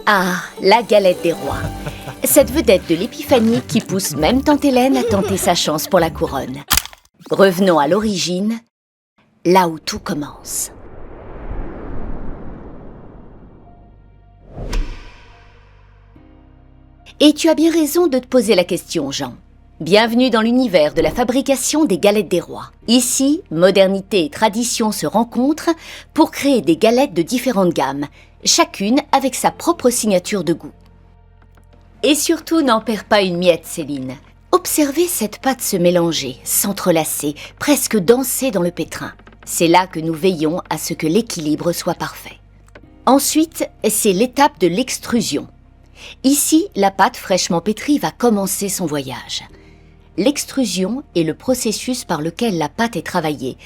Ah, la galette des rois. Cette vedette de l'épiphanie qui pousse même tante Hélène à tenter sa chance pour la couronne. Revenons à l'origine, là où tout commence. Et tu as bien raison de te poser la question, Jean. Bienvenue dans l'univers de la fabrication des galettes des rois. Ici, modernité et tradition se rencontrent pour créer des galettes de différentes gammes, chacune avec sa propre signature de goût. Et surtout, n'en perds pas une miette, Céline. Observez cette pâte se mélanger, s'entrelacer, presque danser dans le pétrin. C'est là que nous veillons à ce que l'équilibre soit parfait. Ensuite, c'est l'étape de l'extrusion. Ici, la pâte fraîchement pétrie va commencer son voyage. L'extrusion est le processus par lequel la pâte est travaillée.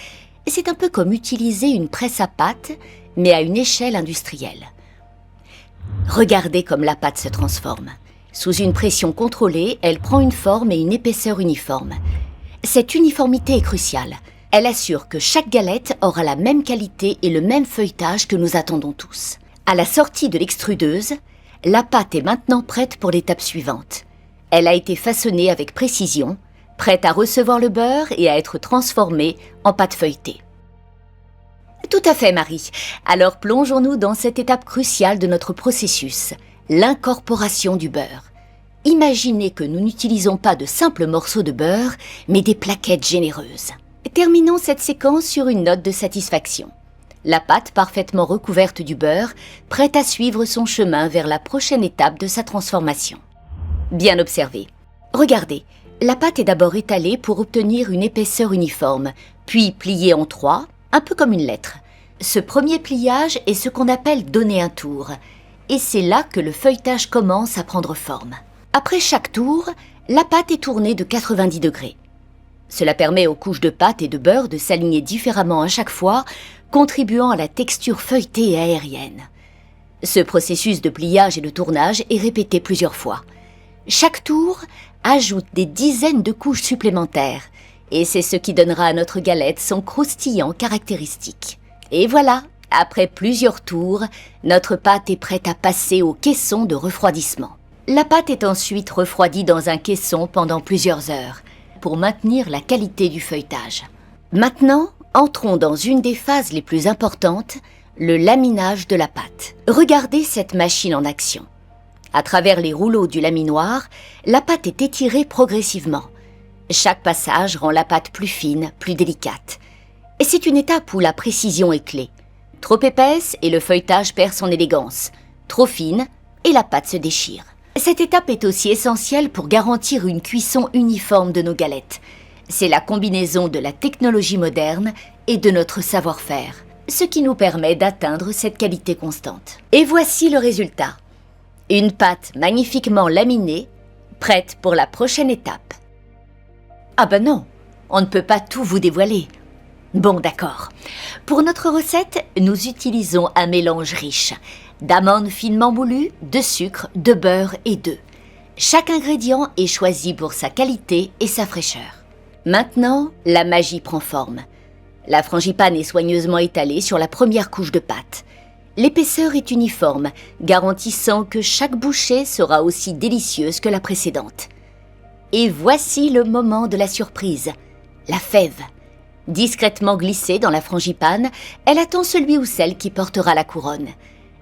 C'est un peu comme utiliser une presse à pâte, mais à une échelle industrielle. Regardez comme la pâte se transforme. Sous une pression contrôlée, elle prend une forme et une épaisseur uniforme. Cette uniformité est cruciale. Elle assure que chaque galette aura la même qualité et le même feuilletage que nous attendons tous. À la sortie de l'extrudeuse, la pâte est maintenant prête pour l'étape suivante. Elle a été façonnée avec précision, prête à recevoir le beurre et à être transformée en pâte feuilletée. Tout à fait, Marie. Alors plongeons-nous dans cette étape cruciale de notre processus, l'incorporation du beurre. Imaginez que nous n'utilisons pas de simples morceaux de beurre, mais des plaquettes généreuses. Terminons cette séquence sur une note de satisfaction. La pâte parfaitement recouverte du beurre, prête à suivre son chemin vers la prochaine étape de sa transformation. Bien observé. Regardez, la pâte est d'abord étalée pour obtenir une épaisseur uniforme, puis pliée en trois, un peu comme une lettre. Ce premier pliage est ce qu'on appelle donner un tour, et c'est là que le feuilletage commence à prendre forme. Après chaque tour, la pâte est tournée de 90 degrés. Cela permet aux couches de pâte et de beurre de s'aligner différemment à chaque fois, contribuant à la texture feuilletée et aérienne. Ce processus de pliage et de tournage est répété plusieurs fois. Chaque tour ajoute des dizaines de couches supplémentaires, et c'est ce qui donnera à notre galette son croustillant caractéristique. Et voilà, après plusieurs tours, notre pâte est prête à passer au caisson de refroidissement. La pâte est ensuite refroidie dans un caisson pendant plusieurs heures, pour maintenir la qualité du feuilletage. Maintenant, entrons dans une des phases les plus importantes, le laminage de la pâte. Regardez cette machine en action. À travers les rouleaux du laminoir, la pâte est étirée progressivement. Chaque passage rend la pâte plus fine, plus délicate. Et c'est une étape où la précision est clé. Trop épaisse et le feuilletage perd son élégance. Trop fine et la pâte se déchire. Cette étape est aussi essentielle pour garantir une cuisson uniforme de nos galettes. C'est la combinaison de la technologie moderne et de notre savoir-faire, ce qui nous permet d'atteindre cette qualité constante. Et voici le résultat. Une pâte magnifiquement laminée, prête pour la prochaine étape. Ah ben non, on ne peut pas tout vous dévoiler. Bon, d'accord. Pour notre recette, nous utilisons un mélange riche d'amandes finement moulues, de sucre, de beurre et d'œufs. Chaque ingrédient est choisi pour sa qualité et sa fraîcheur. Maintenant, la magie prend forme. La frangipane est soigneusement étalée sur la première couche de pâte. L'épaisseur est uniforme, garantissant que chaque bouchée sera aussi délicieuse que la précédente. Et voici le moment de la surprise, la fève. Discrètement glissée dans la frangipane, elle attend celui ou celle qui portera la couronne.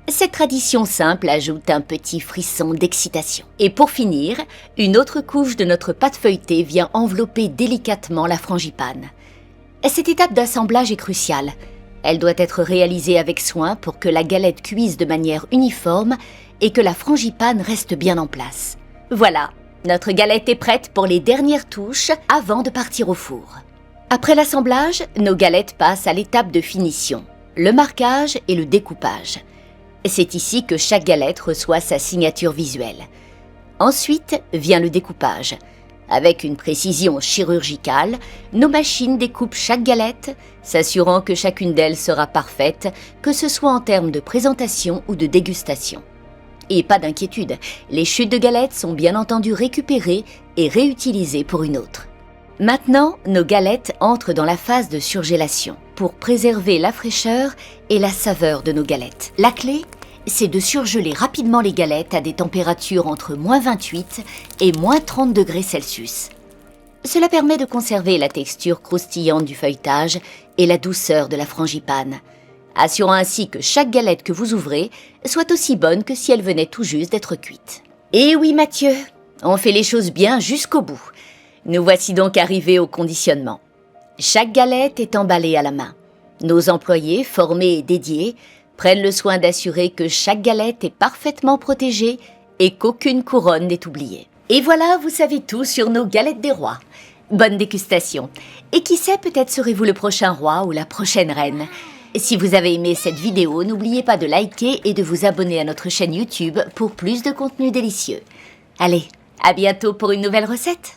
Cette tradition simple ajoute un petit frisson d'excitation. Et pour finir, une autre couche de notre pâte feuilletée vient envelopper délicatement la frangipane. Cette étape d'assemblage est cruciale. Elle doit être réalisée avec soin pour que la galette cuise de manière uniforme et que la frangipane reste bien en place. Voilà, notre galette est prête pour les dernières touches avant de partir au four. Après l'assemblage, nos galettes passent à l'étape de finition, le marquage et le découpage. C'est ici que chaque galette reçoit sa signature visuelle. Ensuite vient le découpage. Avec une précision chirurgicale, nos machines découpent chaque galette, s'assurant que chacune d'elles sera parfaite, que ce soit en termes de présentation ou de dégustation. Et pas d'inquiétude, les chutes de galettes sont bien entendu récupérées et réutilisées pour une autre. Maintenant, nos galettes entrent dans la phase de surgélation pour préserver la fraîcheur et la saveur de nos galettes. La clé c'est de surgeler rapidement les galettes à des températures entre -28 et -30 degrés Celsius. Cela permet de conserver la texture croustillante du feuilletage et la douceur de la frangipane, assurant ainsi que chaque galette que vous ouvrez soit aussi bonne que si elle venait tout juste d'être cuite. Et oui Mathieu, on fait les choses bien jusqu'au bout. Nous voici donc arrivés au conditionnement. Chaque galette est emballée à la main. Nos employés, formés et dédiés, prennent le soin d'assurer que chaque galette est parfaitement protégée et qu'aucune couronne n'est oubliée. Et voilà, vous savez tout sur nos galettes des rois. Bonne dégustation. Et qui sait, peut-être serez-vous le prochain roi ou la prochaine reine. Si vous avez aimé cette vidéo, n'oubliez pas de liker et de vous abonner à notre chaîne YouTube pour plus de contenu délicieux. Allez, à bientôt pour une nouvelle recette.